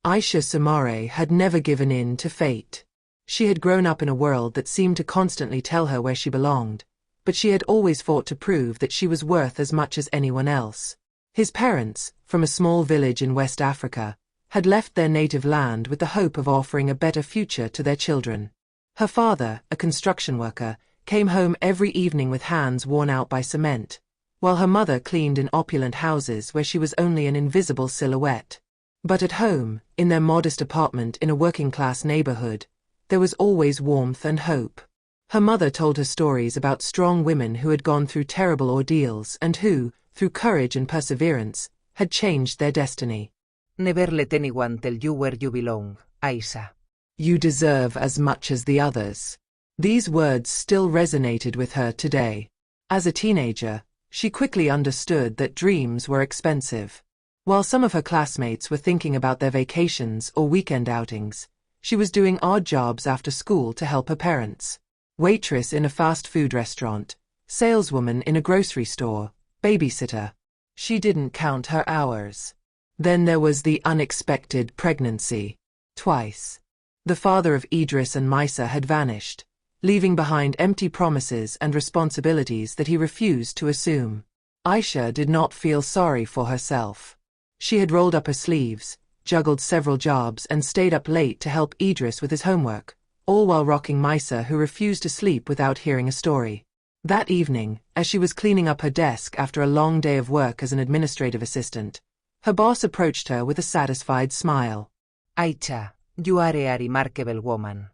Aisha Samare had never given in to fate. She had grown up in a world that seemed to constantly tell her where she belonged, but she had always fought to prove that she was worth as much as anyone else. His parents, from a small village in West Africa, had left their native land with the hope of offering a better future to their children. Her father, a construction worker, came home every evening with hands worn out by cement, while her mother cleaned in opulent houses where she was only an invisible silhouette. But at home, in their modest apartment in a working-class neighborhood, there was always warmth and hope. Her mother told her stories about strong women who had gone through terrible ordeals and who, through courage and perseverance, had changed their destiny. Never let anyone tell you where you belong, Aisha. You deserve as much as the others. These words still resonated with her today. As a teenager, she quickly understood that dreams were expensive. While some of her classmates were thinking about their vacations or weekend outings, she was doing odd jobs after school to help her parents. Waitress in a fast food restaurant, saleswoman in a grocery store, babysitter. She didn't count her hours. Then there was the unexpected pregnancy. Twice. The father of Idris and Maisa had vanished, leaving behind empty promises and responsibilities that he refused to assume. Aisha did not feel sorry for herself. She had rolled up her sleeves, juggled several jobs and stayed up late to help Idris with his homework, all while rocking Maisa, who refused to sleep without hearing a story. That evening, as she was cleaning up her desk after a long day of work as an administrative assistant, her boss approached her with a satisfied smile. Aisha, you are a remarkable woman.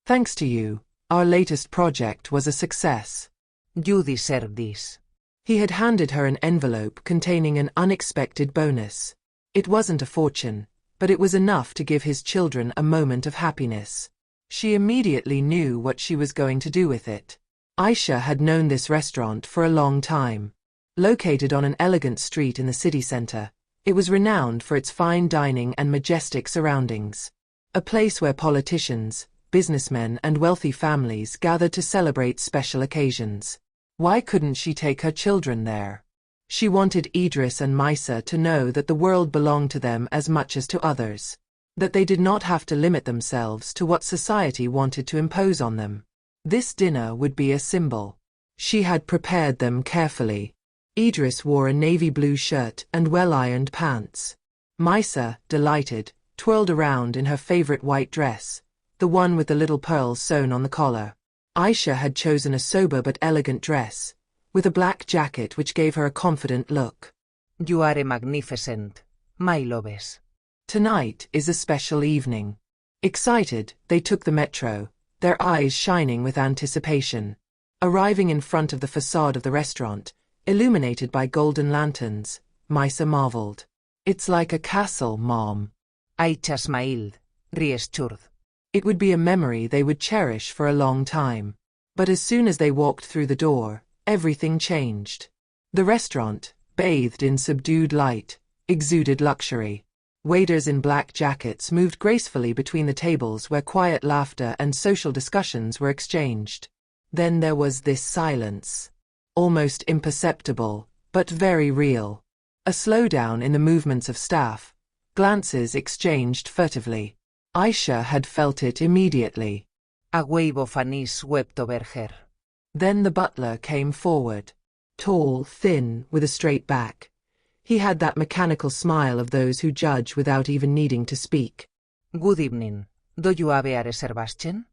Thanks to you, our latest project was a success. You deserve this. He had handed her an envelope containing an unexpected bonus. It wasn't a fortune, but it was enough to give his children a moment of happiness. She immediately knew what she was going to do with it. Aisha had known this restaurant for a long time. Located on an elegant street in the city center, it was renowned for its fine dining and majestic surroundings. A place where politicians, businessmen and wealthy families gathered to celebrate special occasions. Why couldn't she take her children there? She wanted Idris and Maisa to know that the world belonged to them as much as to others, that they did not have to limit themselves to what society wanted to impose on them. This dinner would be a symbol. She had prepared them carefully. Idris wore a navy blue shirt and well-ironed pants. Maisa, delighted, twirled around in her favorite white dress, the one with the little pearls sewn on the collar. Aisha had chosen a sober but elegant dress, with a black jacket which gave her a confident look. You are a magnificent, my loves. Tonight is a special evening. Excited, they took the metro, their eyes shining with anticipation. Arriving in front of the facade of the restaurant, illuminated by golden lanterns, Maisa marveled. It's like a castle, Mom. Aisha smiled, reassured. It would be a memory they would cherish for a long time. But as soon as they walked through the door, everything changed. The restaurant, bathed in subdued light, exuded luxury. Waiters in black jackets moved gracefully between the tables where quiet laughter and social discussions were exchanged. Then there was this silence. Almost imperceptible, but very real. A slowdown in the movements of staff, glances exchanged furtively. Aisha had felt it immediately. A wave of unease swept over her. Then the butler came forward. Tall, thin, with a straight back. He had that mechanical smile of those who judge without even needing to speak. Good evening. Do you have a reservation?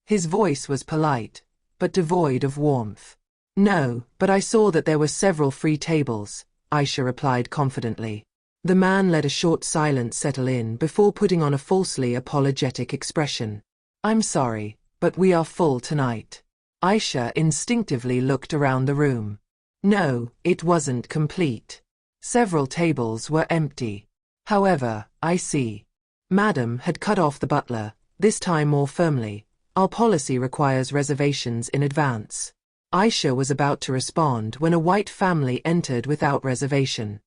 His voice was polite, but devoid of warmth. No, but I saw that there were several free tables, Aisha replied confidently. The man let a short silence settle in before putting on a falsely apologetic expression. I'm sorry, but we are full tonight. Aisha instinctively looked around the room. No, it wasn't complete. Several tables were empty. However, I see. Madam had cut off the butler, this time more firmly. Our policy requires reservations in advance. Aisha was about to respond when a white family entered without reservation.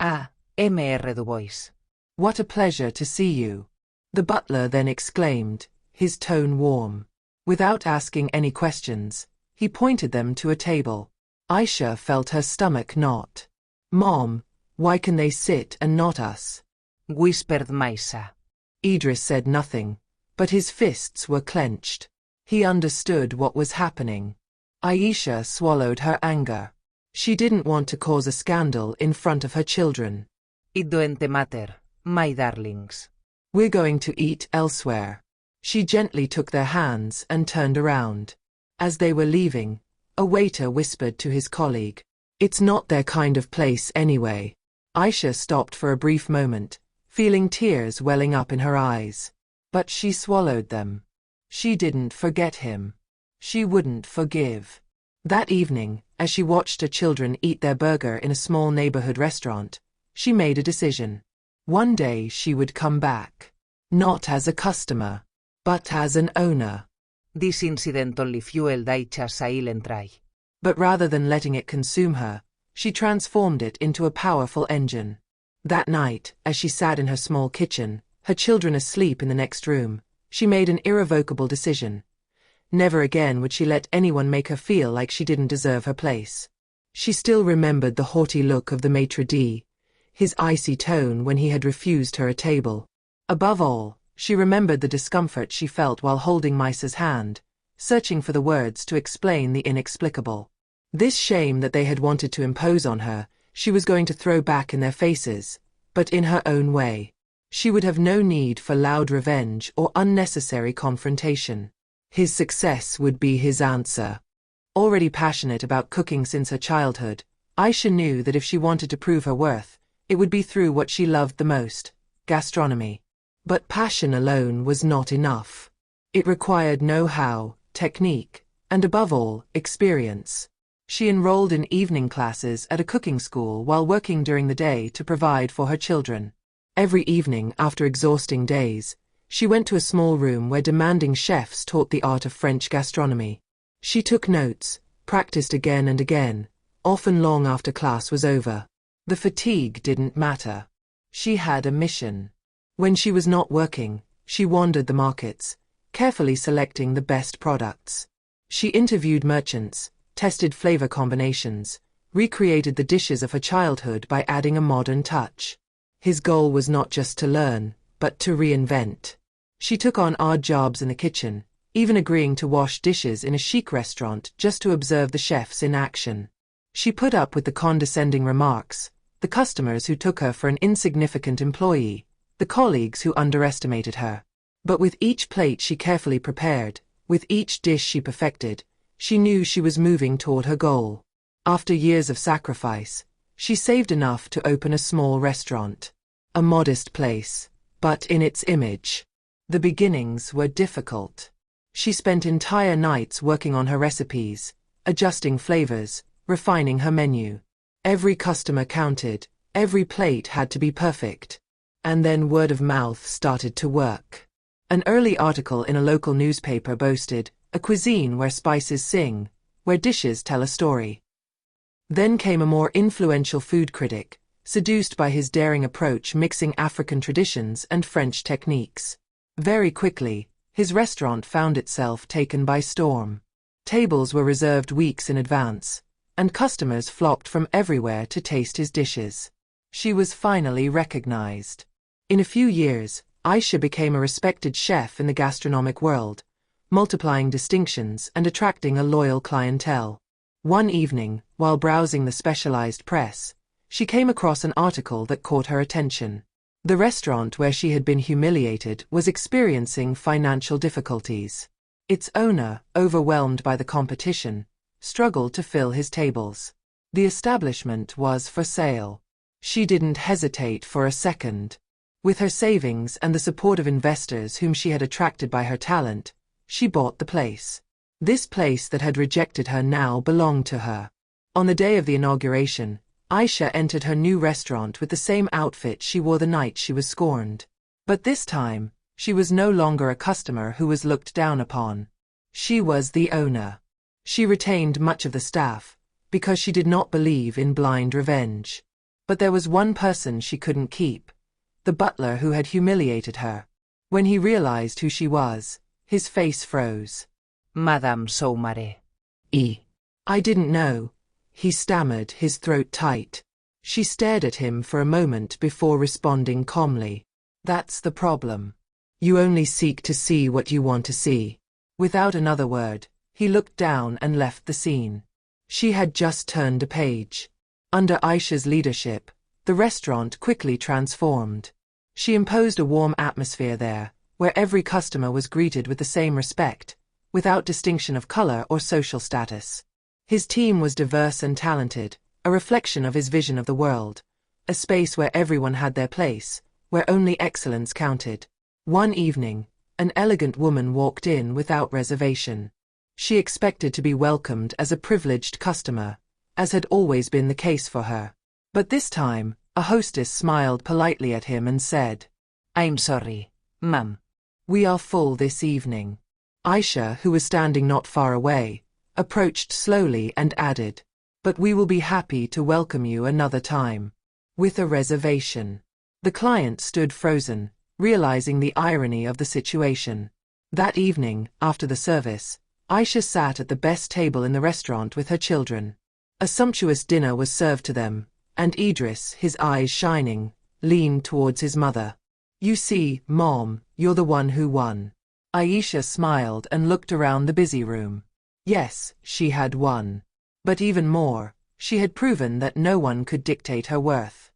Ah, Mr. Dubois. What a pleasure to see you. The butler then exclaimed, his tone warm. Without asking any questions, he pointed them to a table. Aisha felt her stomach knot. Mom, why can they sit and not us? Whispered Maisa. Idris said nothing, but his fists were clenched. He understood what was happening. Aisha swallowed her anger. She didn't want to cause a scandal in front of her children. It don't matter, my darlings. We're going to eat elsewhere. She gently took their hands and turned around. As they were leaving, a waiter whispered to his colleague, "It's not their kind of place anyway." Aisha stopped for a brief moment, feeling tears welling up in her eyes. But she swallowed them. She didn't forget him. She wouldn't forgive. That evening, as she watched her children eat their burger in a small neighborhood restaurant, she made a decision. One day she would come back. Not as a customer, but as an owner. This incident only fueled Aisha's silent rage. But rather than letting it consume her, she transformed it into a powerful engine. That night, as she sat in her small kitchen, her children asleep in the next room, she made an irrevocable decision. Never again would she let anyone make her feel like she didn't deserve her place. She still remembered the haughty look of the maitre d', his icy tone when he had refused her a table. Above all, she remembered the discomfort she felt while holding Maisa's hand, searching for the words to explain the inexplicable. This shame that they had wanted to impose on her, she was going to throw back in their faces, but in her own way. She would have no need for loud revenge or unnecessary confrontation. His success would be his answer. Already passionate about cooking since her childhood, Aisha knew that if she wanted to prove her worth, it would be through what she loved the most, gastronomy. But passion alone was not enough. It required know-how, technique, and above all, experience. She enrolled in evening classes at a cooking school while working during the day to provide for her children. Every evening, after exhausting days, she went to a small room where demanding chefs taught the art of French gastronomy. She took notes, practiced again and again, often long after class was over. The fatigue didn't matter. She had a mission. When she was not working, she wandered the markets, carefully selecting the best products. She interviewed merchants, tested flavor combinations, recreated the dishes of her childhood by adding a modern touch. His goal was not just to learn, but to reinvent. She took on odd jobs in the kitchen, even agreeing to wash dishes in a chic restaurant just to observe the chefs in action. She put up with the condescending remarks, the customers who took her for an insignificant employee, the colleagues who underestimated her. But with each plate she carefully prepared, with each dish she perfected, she knew she was moving toward her goal. After years of sacrifice, she saved enough to open a small restaurant. A modest place, but in its image. The beginnings were difficult. She spent entire nights working on her recipes, adjusting flavors, refining her menu. Every customer counted, every plate had to be perfect. And then word of mouth started to work. An early article in a local newspaper boasted, "A cuisine where spices sing, where dishes tell a story." Then came a more influential food critic, seduced by his daring approach mixing African traditions and French techniques. Very quickly, his restaurant found itself taken by storm. Tables were reserved weeks in advance, and customers flocked from everywhere to taste his dishes. She was finally recognized. In a few years, Aisha became a respected chef in the gastronomic world, multiplying distinctions and attracting a loyal clientele. One evening, while browsing the specialized press, she came across an article that caught her attention. The restaurant where she had been humiliated was experiencing financial difficulties. Its owner, overwhelmed by the competition, struggled to fill his tables. The establishment was for sale. She didn't hesitate for a second. With her savings and the support of investors whom she had attracted by her talent, she bought the place. This place that had rejected her now belonged to her. On the day of the inauguration, Aisha entered her new restaurant with the same outfit she wore the night she was scorned. But this time, she was no longer a customer who was looked down upon. She was the owner. She retained much of the staff, because she did not believe in blind revenge. But there was one person she couldn't keep, the butler who had humiliated her. When he realized who she was, his face froze. Madame Soumare. I didn't know. He stammered, his throat tight. She stared at him for a moment before responding calmly. That's the problem. You only seek to see what you want to see. Without another word, he looked down and left the scene. She had just turned a page. Under Aisha's leadership, the restaurant quickly transformed. She imposed a warm atmosphere there, where every customer was greeted with the same respect, without distinction of color or social status. His team was diverse and talented, a reflection of his vision of the world, a space where everyone had their place, where only excellence counted. One evening, an elegant woman walked in without reservation. She expected to be welcomed as a privileged customer, as had always been the case for her. But this time, a hostess smiled politely at him and said, I'm sorry, ma'am. We are full this evening. Aisha, who was standing not far away, approached slowly and added, but we will be happy to welcome you another time. With a reservation. The client stood frozen, realizing the irony of the situation. That evening, after the service, Aisha sat at the best table in the restaurant with her children. A sumptuous dinner was served to them, and Idris, his eyes shining, leaned towards his mother. You see, Mom, you're the one who won. Aisha smiled and looked around the busy room. Yes, she had won. But even more, she had proven that no one could dictate her worth.